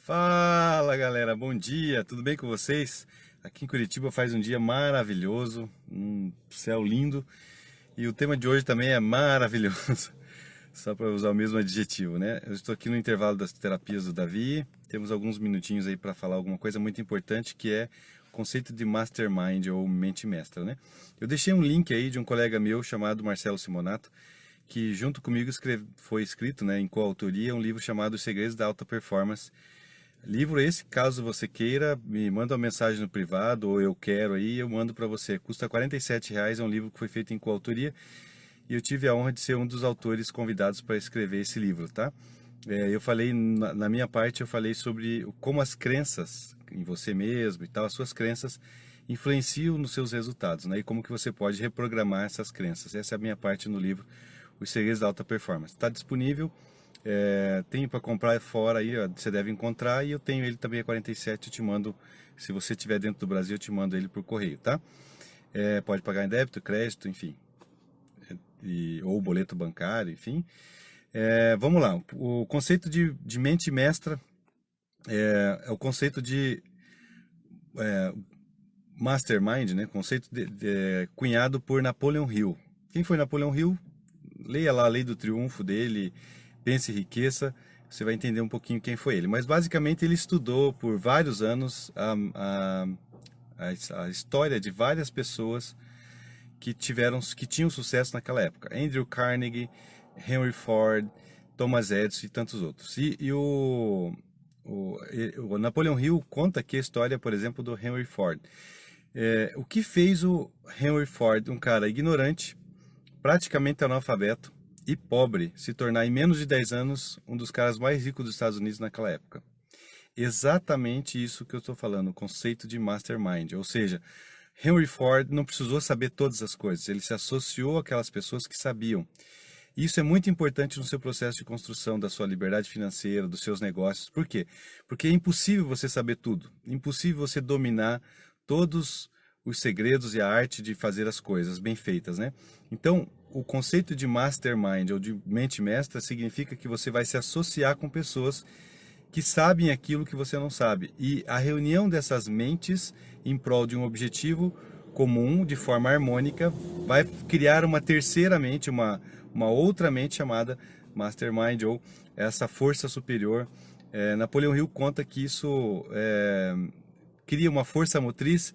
Fala galera, bom dia, tudo bem com vocês? Aqui em Curitiba faz um dia maravilhoso, um céu lindo e o tema de hoje também é maravilhoso, só para usar o mesmo adjetivo, né? Eu estou aqui no intervalo das terapias do Davi, temos alguns minutinhos aí para falar alguma coisa muito importante que é o conceito de mastermind ou mente mestra, né? Eu deixei um link aí de um colega meu chamado Marcelo Simonato, que junto comigo foi escrito, né, em coautoria, um livro chamado Os Segredos da Alta Performance. Livro esse, caso você queira, me manda uma mensagem no privado ou eu quero aí, eu mando para você. Custa R$ 47, é um livro que foi feito em coautoria e eu tive a honra de ser um dos autores convidados para escrever esse livro, tá? Eu falei, na minha parte, eu falei sobre como as crenças em você mesmo e tal, as suas crenças influenciam nos seus resultados, né? E como que você pode reprogramar essas crenças. Essa é a minha parte no livro Os Segredos da Alta Performance. Está disponível. Tenho para comprar fora aí, ó, você deve encontrar, e eu tenho ele também a 47, eu te mando, se você estiver dentro do Brasil, eu te mando ele por correio, tá? Pode pagar em débito, crédito, enfim, ou boleto bancário, enfim. Vamos lá, o conceito de mente mestra é o conceito de mastermind, né? Conceito cunhado por Napoleon Hill. Quem foi Napoleon Hill? Leia lá a Lei do Triunfo dele, Pense e Enriqueça, você vai entender um pouquinho quem foi ele. Mas basicamente ele estudou por vários anos a história de várias pessoas que tinham sucesso naquela época. Andrew Carnegie, Henry Ford, Thomas Edison e tantos outros. O Napoleon Hill conta aqui a história, por exemplo, do Henry Ford. O que fez o Henry Ford, um cara ignorante, praticamente analfabeto e pobre, se tornar em menos de 10 anos um dos caras mais ricos dos Estados Unidos naquela época? Exatamente isso que eu estou falando, o conceito de mastermind. Ou seja, Henry Ford não precisou saber todas as coisas, ele se associou àquelas pessoas que sabiam. Isso é muito importante no seu processo de construção da sua liberdade financeira, dos seus negócios. Por quê? Porque é impossível você saber tudo, impossível você dominar todos os segredos e a arte de fazer as coisas bem feitas, né? Então, o conceito de mastermind ou de mente mestra significa que você vai se associar com pessoas que sabem aquilo que você não sabe. E a reunião dessas mentes em prol de um objetivo comum, de forma harmônica, vai criar uma terceira mente, uma outra mente chamada mastermind ou essa força superior. Napoleão Hill conta que isso cria uma força motriz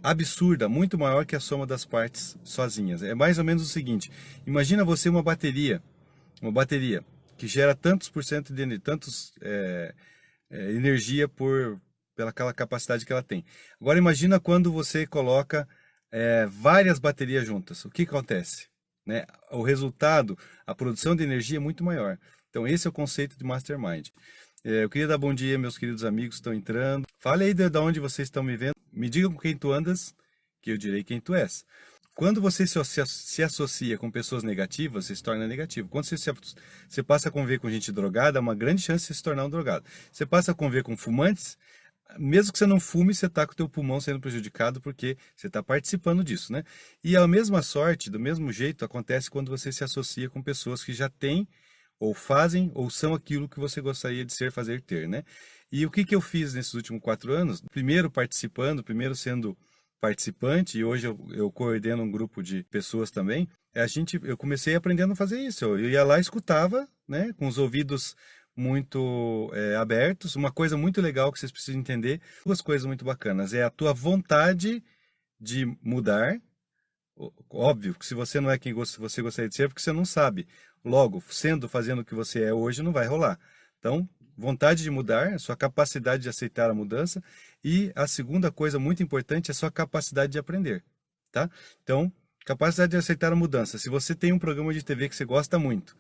absurda, muito maior que a soma das partes sozinhas. É mais ou menos o seguinte: imagina você uma bateria que gera tantos por cento de energia pela aquela capacidade que ela tem. Agora imagina quando você coloca várias baterias juntas. O que acontece? Né? O resultado, a produção de energia é muito maior. Então esse é o conceito de mastermind. Eu queria dar bom dia, meus queridos amigos que estão entrando. Fale aí de onde vocês estão me vendo. Me digam com quem tu andas, que eu direi quem tu és. Quando você se associa com pessoas negativas, você se torna negativo. Quando você passa a conviver com gente drogada, há uma grande chance de você se tornar um drogado. Você passa a conviver com fumantes, mesmo que você não fume, você está com o teu pulmão sendo prejudicado porque você está participando disso, né? E a mesma sorte, do mesmo jeito, acontece quando você se associa com pessoas que já têm, ou fazem, ou são aquilo que você gostaria de ser, fazer, ter, né? E o que eu fiz nesses últimos 4 anos? Primeiro participando, primeiro sendo participante, e hoje eu coordeno um grupo de pessoas também. Eu comecei aprendendo a fazer isso. Eu ia lá e escutava, né, com os ouvidos muito abertos. Uma coisa muito legal que vocês precisam entender, duas coisas muito bacanas: é a tua vontade de mudar. Óbvio que se você não é quem você gostaria de ser, porque você não sabe. Logo, fazendo o que você é hoje, não vai rolar. Então, vontade de mudar, a sua capacidade de aceitar a mudança. E a segunda coisa muito importante é a sua capacidade de aprender, tá? Então, capacidade de aceitar a mudança. Se você tem um programa de TV que você gosta muito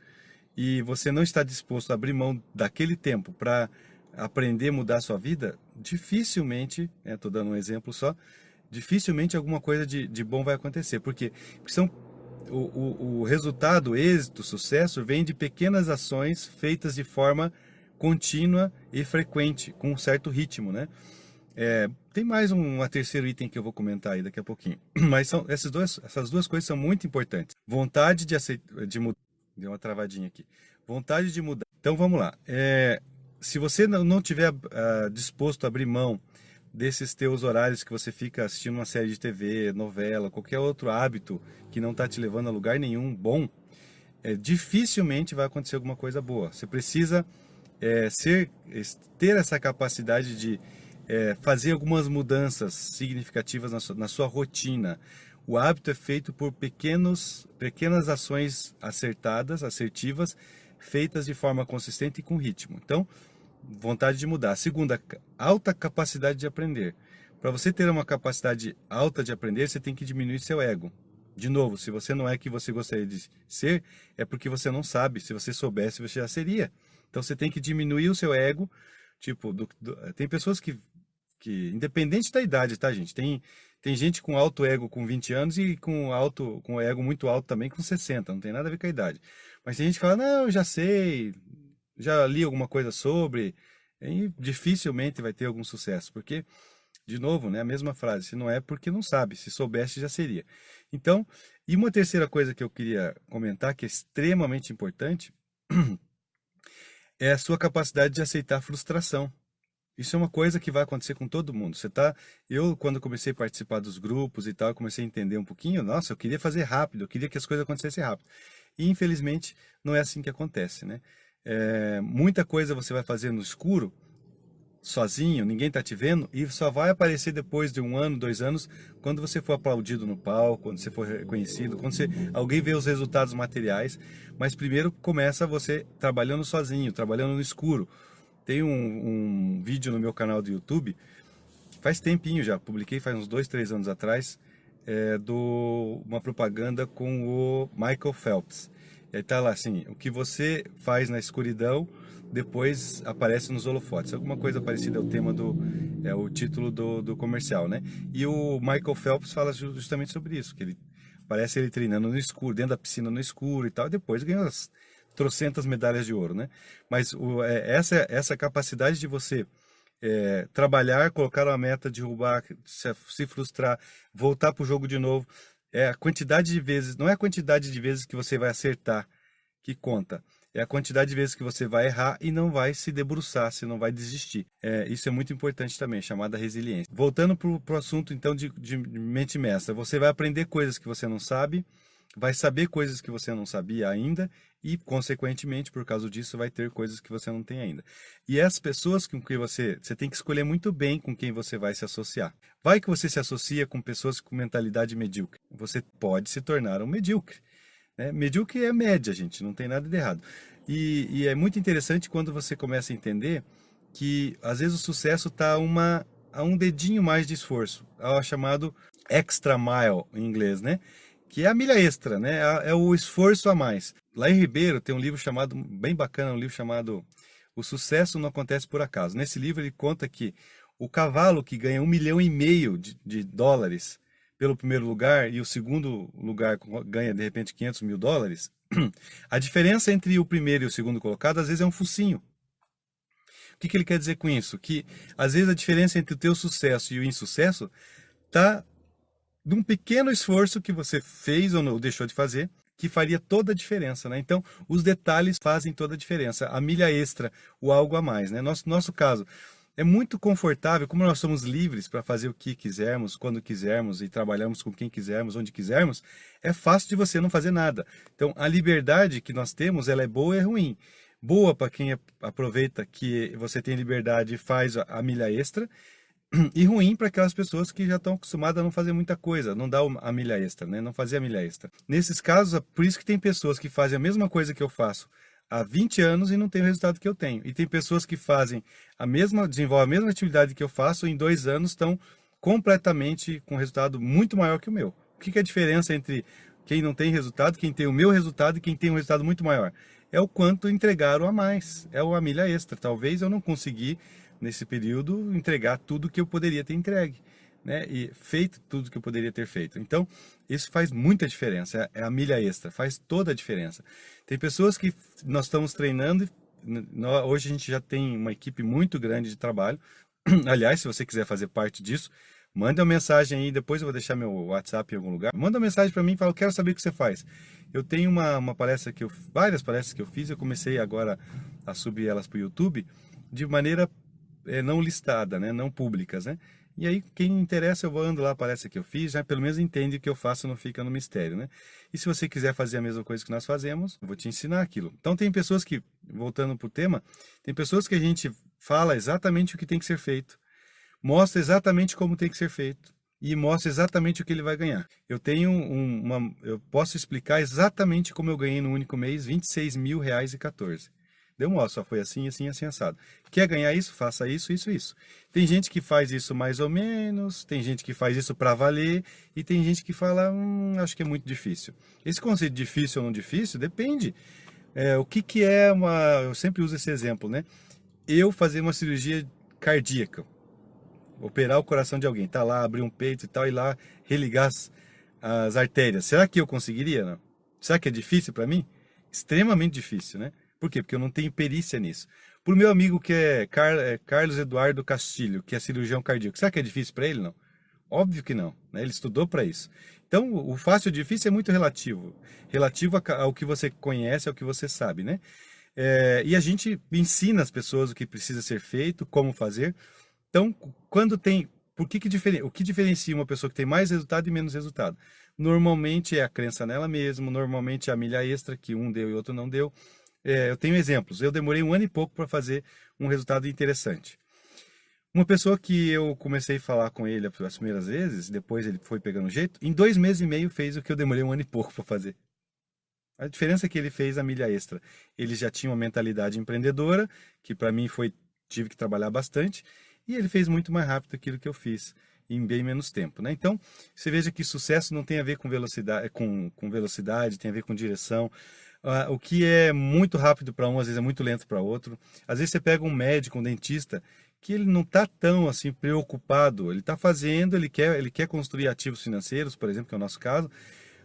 e você não está disposto a abrir mão daquele tempo para aprender a mudar a sua vida, dificilmente, estou dando um exemplo só, dificilmente alguma coisa de bom vai acontecer. Por quê? Porque o resultado, o êxito, o sucesso vem de pequenas ações feitas de forma contínua e frequente, com um certo ritmo, né? Tem mais um terceiro item que eu vou comentar aí daqui a pouquinho. Mas essas duas coisas são muito importantes. Vontade de mudar. Deu uma travadinha aqui. Vontade de mudar. Então vamos lá. se você não tiver disposto a abrir mão desses teus horários que você fica assistindo uma série de TV, novela, qualquer outro hábito que não está te levando a lugar nenhum bom, dificilmente vai acontecer alguma coisa boa. Você precisa ter essa capacidade de fazer algumas mudanças significativas na sua rotina. O hábito é feito por pequenas ações acertadas, assertivas, feitas de forma consistente e com ritmo. Então, vontade de mudar. Segunda, alta capacidade de aprender. Para você ter uma capacidade alta de aprender, você tem que diminuir seu ego. De novo, se você não é que você gostaria de ser, é porque você não sabe. Se você soubesse, você já seria. Então você tem que diminuir o seu ego. Tipo, tem pessoas que independente da idade, tá, gente? Tem gente com alto ego com 20 anos e com ego muito alto também com 60. Não tem nada a ver com a idade. Mas tem gente que fala, não, eu já sei, já li alguma coisa sobre, e dificilmente vai ter algum sucesso, porque, de novo, né, a mesma frase, se não é porque não sabe, se soubesse já seria. Então, e uma terceira coisa que eu queria comentar, que é extremamente importante, é a sua capacidade de aceitar a frustração. Isso é uma coisa que vai acontecer com todo mundo. Eu, quando comecei a participar dos grupos e tal, eu comecei a entender um pouquinho, nossa, eu queria fazer rápido, eu queria que as coisas acontecessem rápido. E, infelizmente, não é assim que acontece, né? Muita coisa você vai fazer no escuro, sozinho, ninguém está te vendo, e só vai aparecer depois de 1 ano, 2 anos, quando você for aplaudido no palco, quando você for reconhecido, alguém vê os resultados materiais, mas primeiro começa você trabalhando sozinho, trabalhando no escuro. Tem um vídeo no meu canal do YouTube, faz tempinho já, publiquei faz uns 2, 3 anos atrás, uma propaganda com o Michael Phelps. E aí tá lá assim, o que você faz na escuridão, depois aparece nos holofotes. Alguma coisa parecida é o tema o título do comercial, né? E o Michael Phelps fala justamente sobre isso, que parece ele treinando no escuro, dentro da piscina no escuro e tal, e depois ganhou as trocentas medalhas de ouro, né? Mas essa capacidade de você trabalhar, colocar uma meta, derrubar, se frustrar, voltar para o jogo de novo, a quantidade de vezes, não é a quantidade de vezes que você vai acertar que conta, é a quantidade de vezes que você vai errar e não vai se debruçar, você não vai desistir. Isso é muito importante também, chamada resiliência. Voltando para o assunto então de mente mestra, você vai aprender coisas que você não sabe, vai saber coisas que você não sabia ainda e, consequentemente, por causa disso, vai ter coisas que você não tem ainda. E as pessoas com que você tem que escolher muito bem com quem você vai se associar. Vai que você se associa com pessoas com mentalidade medíocre. Você pode se tornar um medíocre. Né? Medíocre é média, gente, não tem nada de errado. E é muito interessante quando você começa a entender que, às vezes, o sucesso está a um dedinho mais de esforço. É o chamado extra mile, em inglês, né? Que é a milha extra, né? É o esforço a mais. Laí Ribeiro tem um livro chamado, bem bacana, um livro chamado O Sucesso Não Acontece Por Acaso. Nesse livro ele conta que o cavalo que ganha 1,5 milhão de dólares pelo primeiro lugar e o segundo lugar ganha de repente 500 mil dólares, a diferença entre o primeiro e o segundo colocado às vezes é um focinho. O que ele quer dizer com isso? Que às vezes a diferença entre o teu sucesso e o insucesso está de um pequeno esforço que você fez ou não, deixou de fazer, que faria toda a diferença, né? Então, os detalhes fazem toda a diferença. A milha extra, o algo a mais, né? Nosso caso é muito confortável, como nós somos livres para fazer o que quisermos, quando quisermos e trabalhamos com quem quisermos, onde quisermos, é fácil de você não fazer nada. Então, a liberdade que nós temos, ela é boa e é ruim. Boa para quem aproveita que você tem liberdade e faz a milha extra, e ruim para aquelas pessoas que já estão acostumadas a não fazer muita coisa, não dar a milha extra, né? Não fazer a milha extra. Nesses casos, é por isso que tem pessoas que fazem a mesma coisa que eu faço há 20 anos e não tem o resultado que eu tenho. E tem pessoas que desenvolvem a mesma atividade que eu faço e em 2 anos estão completamente com resultado muito maior que o meu. O que é a diferença entre quem não tem resultado, quem tem o meu resultado e quem tem um resultado muito maior? É o quanto entregaram a mais, é a milha extra. Talvez eu não consegui nesse período entregar tudo que eu poderia ter entregue, né? E feito tudo que eu poderia ter feito. Então, isso faz muita diferença, é a milha extra, faz toda a diferença. Tem pessoas que nós estamos treinando, hoje a gente já tem uma equipe muito grande de trabalho. Aliás, se você quiser fazer parte disso, manda uma mensagem aí, depois eu vou deixar meu WhatsApp em algum lugar. Manda uma mensagem para mim e fala, eu quero saber o que você faz. Eu tenho uma palestra várias palestras que eu fiz, eu comecei agora a subir elas para o YouTube, de maneira não listada, né? Não públicas, né? E aí, quem interessa, eu vou ando lá, aparece que eu fiz, já pelo menos entende o que eu faço, não fica no mistério, né? E se você quiser fazer a mesma coisa que nós fazemos, eu vou te ensinar aquilo. Então, tem pessoas que, voltando para o tema, tem pessoas que a gente fala exatamente o que tem que ser feito, mostra exatamente como tem que ser feito e mostra exatamente o que ele vai ganhar. Eu tenho eu posso explicar exatamente como eu ganhei no único mês R$ 26.014. Eu mostro, só foi assim, assim, assim, assado. Quer ganhar isso? Faça isso, isso, isso. Tem gente que faz isso mais ou menos, tem gente que faz isso para valer, e tem gente que fala, acho que é muito difícil. Esse conceito de difícil ou não difícil depende. O que que é uma... Eu sempre uso esse exemplo, né? Eu fazer uma cirurgia cardíaca, operar o coração de alguém, tá lá, abrir um peito e tal, e lá religar as artérias. Será que eu conseguiria, não? Será que é difícil para mim? Extremamente difícil, né? Por quê? Porque eu não tenho perícia nisso. Pro meu amigo que é Carlos Eduardo Castilho, que é cirurgião cardíaco, será que é difícil para ele, não? Óbvio que não, né? Ele estudou para isso. Então, o fácil e o difícil é muito relativo. Relativo ao que você conhece, ao que você sabe, né? E a gente ensina as pessoas o que precisa ser feito, como fazer. Então, quando tem... o que diferencia uma pessoa que tem mais resultado e menos resultado? Normalmente é a crença nela mesma, normalmente é a milha extra que um deu e outro não deu. Eu tenho exemplos. Eu demorei 1 ano e pouco para fazer um resultado interessante. Uma pessoa que eu comecei a falar com ele as primeiras vezes, depois ele foi pegando jeito, em 2 meses e meio fez o que eu demorei 1 ano e pouco para fazer. A diferença é que ele fez a milha extra. Ele já tinha uma mentalidade empreendedora, que para mim tive que trabalhar bastante, e ele fez muito mais rápido aquilo que eu fiz, em bem menos tempo, né? Então, você veja que sucesso não tem a ver com velocidade, com velocidade, tem a ver com direção. O que é muito rápido para um, às vezes é muito lento para outro. Às vezes você pega um médico, um dentista, que ele não está tão assim preocupado. Ele está fazendo, ele quer construir ativos financeiros, por exemplo, que é o nosso caso,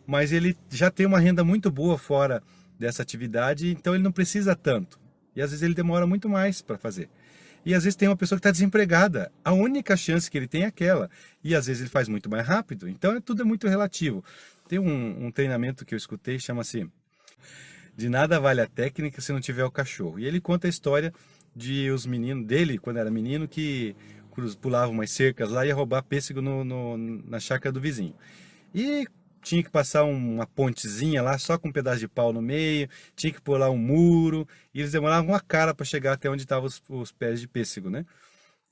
mas ele já tem uma renda muito boa fora dessa atividade, então ele não precisa tanto. E às vezes ele demora muito mais para fazer. E às vezes tem uma pessoa que está desempregada. A única chance que ele tem é aquela. E às vezes ele faz muito mais rápido. Então tudo é muito relativo. Tem um treinamento que eu escutei, chama-se De Nada Vale a Técnica Se Não Tiver o Cachorro. E ele conta a história de os meninos dele, quando era menino, que pulavam umas cercas lá e ia roubar pêssego na chácara do vizinho. E tinha que passar uma pontezinha lá, só com um pedaço de pau no meio, tinha que pular um muro, e eles demoravam uma cara para chegar até onde estavam os pés de pêssego, né?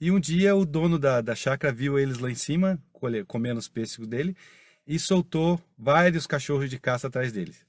E um dia o dono da chácara viu eles lá em cima, comendo os pêssegos dele, e soltou vários cachorros de caça atrás deles.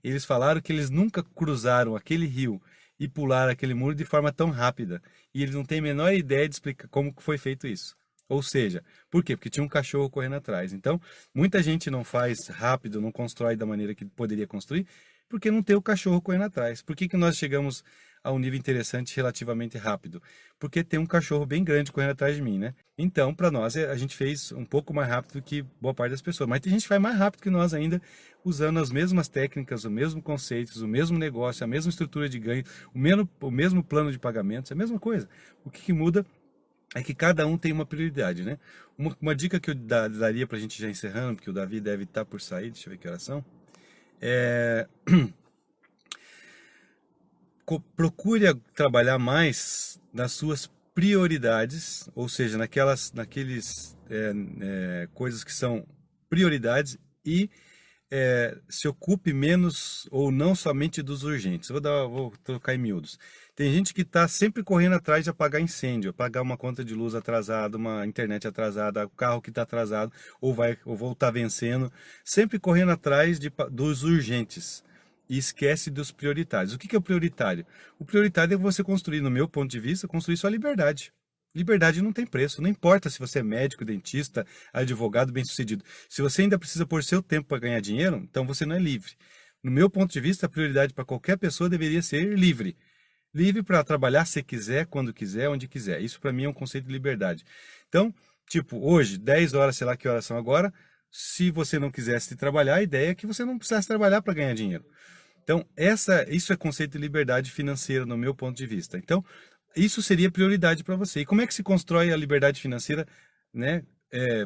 Eles falaram que eles nunca cruzaram aquele rio e pularam aquele muro de forma tão rápida, e eles não têm a menor ideia de explicar como que foi feito isso. Ou seja, por quê? Porque tinha um cachorro correndo atrás. Então, muita gente não faz rápido, não constrói da maneira que poderia construir, porque não tem o cachorro correndo atrás. Por que que nós chegamos a um nível interessante relativamente rápido? Porque tem um cachorro bem grande correndo atrás de mim, né? Então, para nós, a gente fez um pouco mais rápido que boa parte das pessoas. Mas tem gente que faz mais rápido que nós ainda, usando as mesmas técnicas, os mesmos conceitos, o mesmo negócio, a mesma estrutura de ganho, o mesmo plano de pagamentos, a mesma coisa. O que muda é que cada um tem uma prioridade, né? Uma dica que eu daria para a gente já encerrando, porque o Davi deve estar por sair, deixa eu ver que horas são. É... Procure trabalhar mais nas suas prioridades, ou seja, naqueles coisas que são prioridades e se ocupe menos ou não somente dos urgentes. Vou trocar em miúdos. Tem gente que está sempre correndo atrás de apagar incêndio, apagar uma conta de luz atrasada, uma internet atrasada, o carro que está atrasado ou voltar vencendo, sempre correndo atrás dos urgentes e esquece dos prioritários. O que é o prioritário? O prioritário é você construir, no meu ponto de vista, construir sua liberdade. Liberdade não tem preço, não importa se você é médico, dentista, advogado, bem-sucedido. Se você ainda precisa pôr seu tempo para ganhar dinheiro, então você não é livre. No meu ponto de vista, a prioridade para qualquer pessoa deveria ser livre. Livre para trabalhar se quiser, quando quiser, onde quiser. Isso para mim é um conceito de liberdade. Então, tipo, hoje, 10 horas, sei lá que horas são agora, se você não quisesse trabalhar, a ideia é que você não precisasse trabalhar para ganhar dinheiro. Então, isso é conceito de liberdade financeira no meu ponto de vista. Então, isso seria prioridade para você. E como é que se constrói a liberdade financeira, né?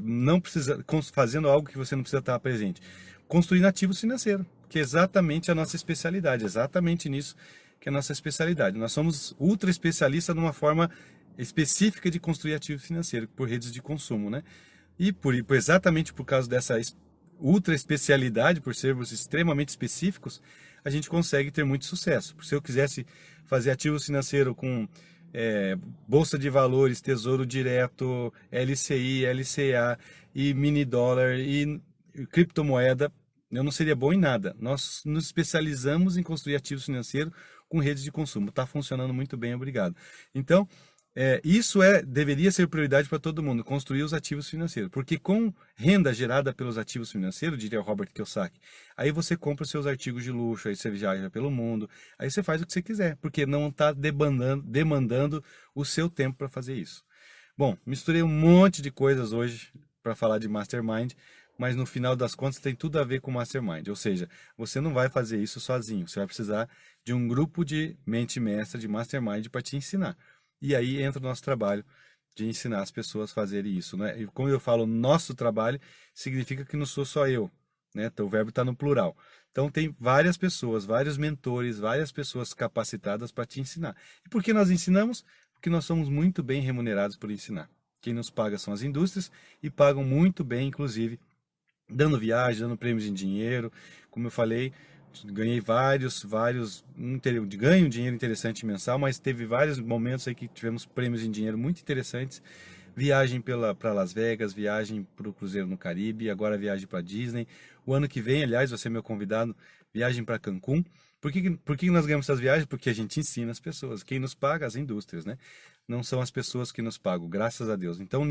Não precisa, fazendo algo que você não precisa estar presente. Construindo ativos financeiros, que é exatamente a nossa especialidade, exatamente nisso que é a nossa especialidade. Nós somos ultra especialistas numa forma específica de construir ativo financeiro por redes de consumo, né? E exatamente por causa dessa ultra especialidade, por sermos extremamente específicos, a gente consegue ter muito sucesso. Se eu quisesse fazer ativo financeiro com bolsa de valores, tesouro direto, LCI, LCA e mini dólar e criptomoeda, eu não seria bom em nada. Nós nos especializamos em construir ativos financeiros com redes de consumo. Está funcionando muito bem, obrigado. Então, isso deveria ser prioridade para todo mundo, construir os ativos financeiros. Porque com renda gerada pelos ativos financeiros, diria o Robert Kiyosaki, aí você compra os seus artigos de luxo, aí você viaja pelo mundo, aí você faz o que você quiser, porque não está demandando o seu tempo para fazer isso. Bom, misturei um monte de coisas hoje para falar de Mastermind, mas no final das contas tem tudo a ver com Mastermind. Ou seja, você não vai fazer isso sozinho, você vai precisar de um grupo de mente mestra, de Mastermind para te ensinar. E aí entra o nosso trabalho de ensinar as pessoas a fazerem isso, né? E como eu falo, nosso trabalho significa que não sou só eu, né? Então, o verbo está no plural. Então tem várias pessoas, vários mentores, várias pessoas capacitadas para te ensinar. E por que nós ensinamos? Porque nós somos muito bem remunerados por ensinar. Quem nos paga são as indústrias e pagam muito bem, inclusive, dando viagem, dando prêmios em dinheiro. Como eu falei, ganhei ganho um dinheiro interessante mensal, mas teve vários momentos aí que tivemos prêmios em dinheiro muito interessantes. Viagem para Las Vegas, viagem para o Cruzeiro no Caribe, agora viagem para Disney. O ano que vem, aliás, você é meu convidado, viagem para Cancún. Por que nós ganhamos essas viagens? Porque a gente ensina as pessoas. Quem nos paga? As indústrias, né? Não são as pessoas que nos pagam, graças a Deus. Então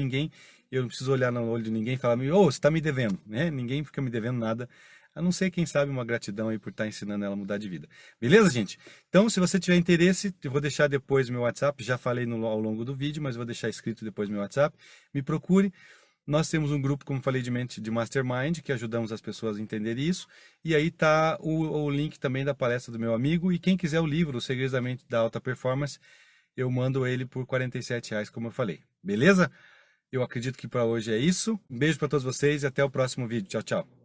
eu não preciso olhar no olho de ninguém e falar, ô, você está me devendo, né? Ninguém fica me devendo nada, a não ser, quem sabe, uma gratidão aí por estar ensinando ela a mudar de vida. Beleza, gente? Então, se você tiver interesse, eu vou deixar depois meu WhatsApp, já falei ao longo do vídeo, mas vou deixar escrito depois meu WhatsApp. Me procure. Nós temos um grupo, como falei, de Mastermind, que ajudamos as pessoas a entenderem isso. E aí tá o link também da palestra do meu amigo. E quem quiser o livro, Os Segredos da Mente da Alta Performance, eu mando ele por R$ 47, como eu falei. Beleza? Eu acredito que para hoje é isso. Um beijo para todos vocês e até o próximo vídeo. Tchau, tchau.